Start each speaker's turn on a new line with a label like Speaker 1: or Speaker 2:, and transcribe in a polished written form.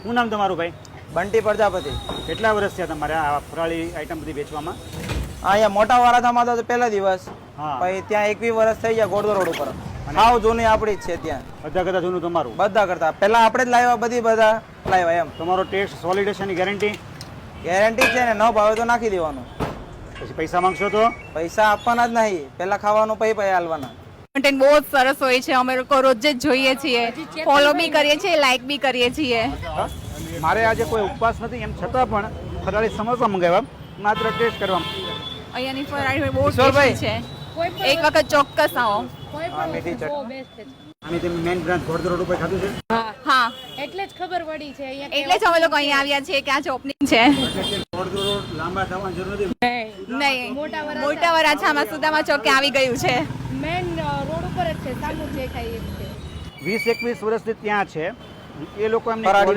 Speaker 1: શું નામ તમારું ભાઈ?
Speaker 2: બંટી પ્રજાપતિ.
Speaker 1: કેટલા વર્ષ થયા તમારે આ ફરાળી આઈટમ બધી વેચવામાં?
Speaker 2: અહીંયા મોટા વાળાથામાં તો પહેલા દિવસ,
Speaker 1: હા.
Speaker 2: પછી ત્યાં 21 વર્ષ થઈ ગયા ગોળદો રોડ ઉપર. હાવ જૂની આપણી જ છે ત્યાં.
Speaker 1: બધા કરતા જૂનું તમારું?
Speaker 2: બધા કરતા પહેલા આપણે જ લાવ્યા, બધા લાવ્યા એમ.
Speaker 1: તમારો ટેસ્ટ સોલિડ હશે ની ગેરંટી?
Speaker 2: ગેરંટી છે ને, ન ભાવે તો નાખી દેવાનું.
Speaker 1: પછી પૈસા માંગશો તો?
Speaker 2: પૈસા આપવાના જ નહીં, પહેલા ખાવાનું પછી હાલવાના.
Speaker 3: કન્ટેન્ટ બહુ જ સરસ હોય છે. અમે લોકો રોજ જ જોઈએ છીએ, ફોલો બી કરીએ છીએ, લાઈક બી કરીએ છીએ.
Speaker 1: મારે આજે કોઈ ઉપવાસ નથી, એમ છતાં પણ ફરાળી સમોસા મંગાવ્યા માત્ર ટેસ્ટ કરવા.
Speaker 3: અહીંયાની ફરાળી બહુ ટેસ્ટી છે. એક વખત ચોક્કસ આવો.
Speaker 2: હા, મીઠી ચટણી.
Speaker 1: આની તમે મેઇન બ્રાન્ચ ગોળદો રોડ ઉપર ખાધું છે?
Speaker 3: હા,
Speaker 4: એટલે જ ખબર પડી છે અહીંયા
Speaker 3: એટલે જ અમે લોકો અહીંયા આવ્યા છીએ કે આજે ઓપનિંગ છે.
Speaker 1: ગોળદો રોડ લાંબા થવાની જરૂર નથી.
Speaker 3: નહીં, મોટા વરાછામાં સુદામા ચોકે આવી ગયું છે.
Speaker 4: મેન રોડ ઉપર જ છે, સામું જે ખાઈએ છે.
Speaker 1: 20-21 વર્ષથી ત્યાં છે. એ લોકો એમને
Speaker 2: ફરાળી